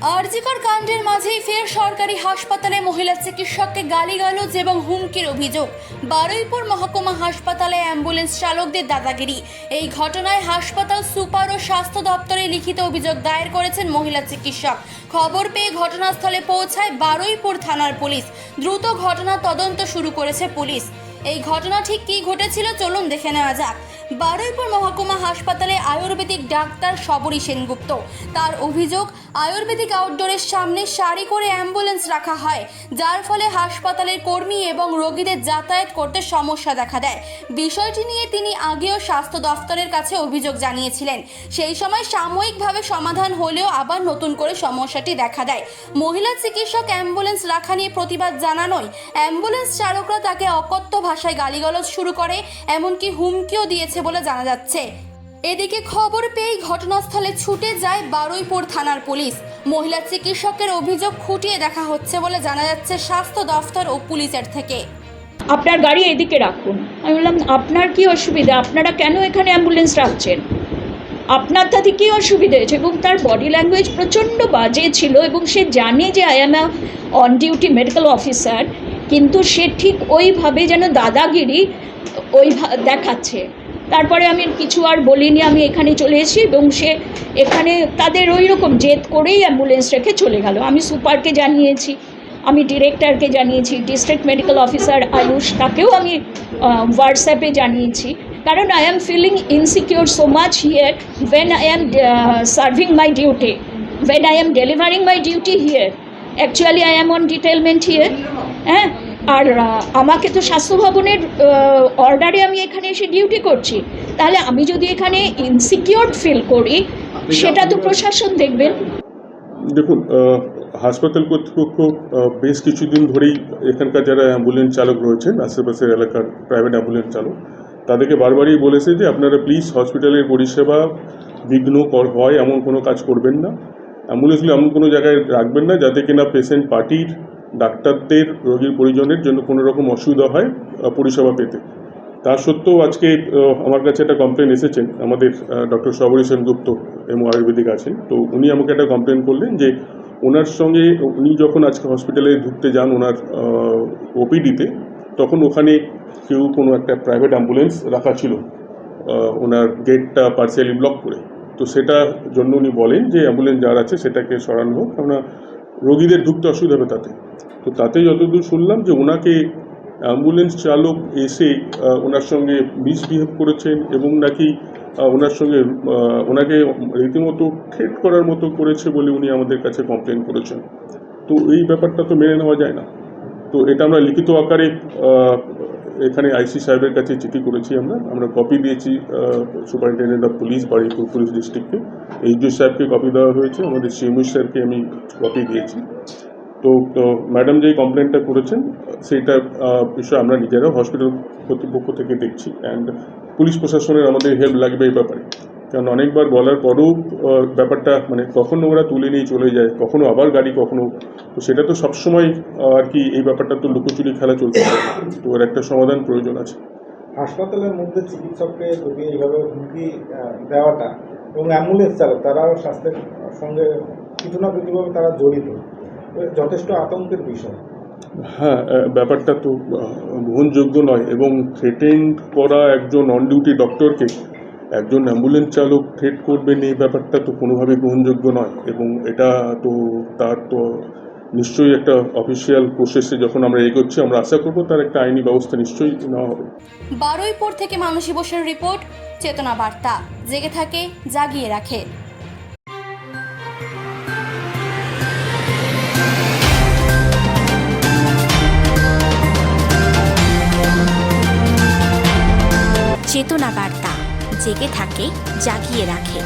আরজিকর কাণ্ডের মাঝেই ফের সরকারি হাসপাতালে মহিলা চিকিৎসককে গালিগালাজ এবং হুমকির অভিযোগ। বারুইপুর মহকুমা হাসপাতালে অ্যাম্বুলেন্স চালকদের দাদাগিরি। এই ঘটনায় হাসপাতাল সুপার ও স্বাস্থ্য দপ্তরে লিখিত অভিযোগ দায়ের করেছেন মহিলা চিকিৎসক। খবর পেয়ে ঘটনাস্থলে পৌঁছায় বারুইপুর থানার পুলিশ। দ্রুত ঘটনা তদন্ত শুরু করেছে পুলিশ। এই ঘটনা ঠিক কী ঘটেছিল চলুন দেখে নেওয়া যাক। বারুইপুর মহকুমা হাসপাতালে আয়ুর্বেদিক ডাক্তার শবরী সেনগুপ্ত, তার অভিযোগ আয়ুর্বেদিক আউটডোরের সামনে সারি করে অ্যাম্বুলেন্স রাখা হয়, যার ফলে হাসপাতালের কর্মী এবং রোগীদের যাতায়াত করতে সমস্যা দেখা দেয়। বিষয়টি নিয়ে তিনি আগেও স্বাস্থ্য দফতরের কাছে অভিযোগ জানিয়েছিলেন। সেই সময় সাময়িকভাবে সমাধান হলেও আবার নতুন করে সমস্যাটি দেখা দেয়। মহিলা চিকিৎসক অ্যাম্বুলেন্স রাখা নিয়ে প্রতিবাদ জানানোয় অ্যাম্বুলেন্স চালকরা তাকে অকথ্য ভাষায় গালিগালাজ শুরু করে, এমনকি হুমকিও দিয়েছে বলে জানা যাচ্ছে। এদিকে খবর পেয়ে ঘটনাস্থলে ছুটে যায় বারুইপুর থানার পুলিশ। মহিলা চিকিৎসকের অভিযোগ খুঁটিয়ে দেখা হচ্ছে বলে জানা যাচ্ছে স্বাস্থ্য দফতর ও পুলিশের থেকে। আপনার গাড়ি এদিকে রাখুন। আমি বললাম আপনার কি অসুবিধা, আপনারা কেন এখানে অ্যাম্বুলেন্স রাখছেন, আপনার তাতে কী অসুবিধা হয়েছে? এবং তার বডি ল্যাঙ্গুয়েজ প্রচণ্ড বাজে ছিল এবং সে জানে যে I am on duty medical officer, কিন্তু সে ঠিক ওইভাবে যেন দাদাগিরি দেখাচ্ছে। তারপরে আমি কিছু আর বলিনি, আমি এখানে চলে এসেছি এবং সে এখানে তাদের ওই রকম জেদ করেই অ্যাম্বুলেন্স রেখে চলে গেল। আমি সুপারকে জানিয়েছি, আমি ডিরেক্টরকে জানিয়েছি, ডিস্ট্রিক্ট মেডিকেল অফিসার আয়ুষ তাকেও আমি হোয়াটসঅ্যাপে জানিয়েছি, কারণ I am feeling insecure so much here when I am serving my duty, when I am delivering my duty here. Actually I am on detailment here. হ্যাঁ, আর আমাকে তো স্বাস্থ্য ভবনের অর্ডারে আমি এখানে এসে ডিউটি করছি, তাহলে আমি যদি এখানে ইনসিকিউরড ফিল করি সেটা তো প্রশাসন দেখবেন। দেখুন, হাসপাতাল কর্তৃপক্ষ বেশ কিছুদিন ধরেই এখানকার যারা অ্যাম্বুলেন্স চালক রয়েছেন, আশেপাশের এলাকার প্রাইভেট অ্যাম্বুলেন্স চালক, তাদেরকে বারবারই বলেছে যে আপনারা প্লিজ হসপিটালের পরিষেবা বিঘ্ন হয় এমন কোনো কাজ করবেন না, অ্যাম্বুলেন্সগুলো এমন কোনো জায়গায় রাখবেন না যাতে কিনা পেশেন্ট পার্টির, ডাক্তারদের, রোগীর পরিজনের জন্য কোনো রকম অসুবিধা হয় পরিষেবা পেতে। তা সত্ত্বেও আজকে আমার কাছে একটা কমপ্লেন এসেছেন, আমাদের ডক্টর শবরী সেনগুপ্ত এবং আয়ুর্বেদিক আছেন, তো উনি আমাকে একটা কমপ্লেন করলেন যে ওনার সঙ্গে উনি যখন আজকে হসপিটালে ঢুকতে যান ওনার ওপিডিতে, তখন ওখানে কেউ কোনো একটা প্রাইভেট অ্যাম্বুলেন্স রাখা ছিল ওনার গেটটা পার্সিয়ালি ব্লক করে। তো সেটার জন্য উনি বলেন যে অ্যাম্বুলেন্স যার আছে সেটাকে সরানো হোক, কেননা রোগীদের ঢুকতে অসুবিধা হবে তাতে। তো তাতে যতদূর শুনলাম যে ওনাকে অ্যাম্বুলেন্স চালক এসে ওনার সঙ্গে মিসবিহেভ করেছেন এবং নাকি ওনাকে রীতিমতো থ্রেট করার মতো করেছে বলে উনি আমাদের কাছে কমপ্লেন করেছেন। তো এই ব্যাপারটা তো মেনে নেওয়া যায় না। তো এটা আমরা লিখিত আকারে এখানে আইসি সাহেবের কাছে চিঠি করেছি, আমরা কপি দিয়েছি superintendent of police Baruipur police ডিস্ট্রিক্টকে, এইচডিও সাহেবকে কপি দেওয়া হয়েছে, আমাদের সিএমও স্যারকে আমি কপি দিয়েছি। তো ম্যাডাম যেই কমপ্লেনটা করেছেন সেইটা বিষয়ে আমরা নিজেরা হসপিটাল কর্তৃপক্ষ থেকে দেখছি, অ্যান্ড পুলিশ প্রশাসনের আমাদের হেল্প লাগবে এই ব্যাপারে, কারণ অনেকবার বলার পরেও ব্যাপারটা মানে কখনো ওরা তুলে নিয়ে চলে যায়, কখনো আবার গাড়ি, কখনো, তো সেটা তো সবসময় আর কি এই ব্যাপারটা তো লুকোচুরি খেলা চলতে পারে, তো ওর একটা সমাধান প্রয়োজন আছে। হাসপাতালের মধ্যে চিকিৎসককে যদি এইভাবে হুমকি দেওয়াটা এবং অ্যাম্বুলেন্স চালক তারাও স্বাস্থ্যের সঙ্গে কিছু না কিছুভাবে তারা জড়িত, যথেষ্ট আতঙ্কের বিষয়। হ্যাঁ, ব্যাপারটা তো গ্রহণযোগ্য নয়, এবং থ্রেটেন্ড করা একজন অন ডিউটি ডক্টরকে একজন অ্যাম্বুলেন্স চালক থ্রেট করবেন এই ব্যাপারটা তো কোনোভাবেই গ্রহণযোগ্য নয়, এবং এটা তো তার তো নিশ্চয়ই একটা অফিসিয়াল প্রসেসে যখন আমরা এগোচ্ছি আমরা আশা করবো তার একটা আইনি ব্যবস্থা নিশ্চয়ই নেওয়া হবে। বারুইপুর থেকে মানসী বোসের রিপোর্ট, চেতনা বার্তা, জেগে থাকে জাগিয়ে রাখে। চেতনা বার্তা, জেগে থাকে জাগিয়ে রাখে।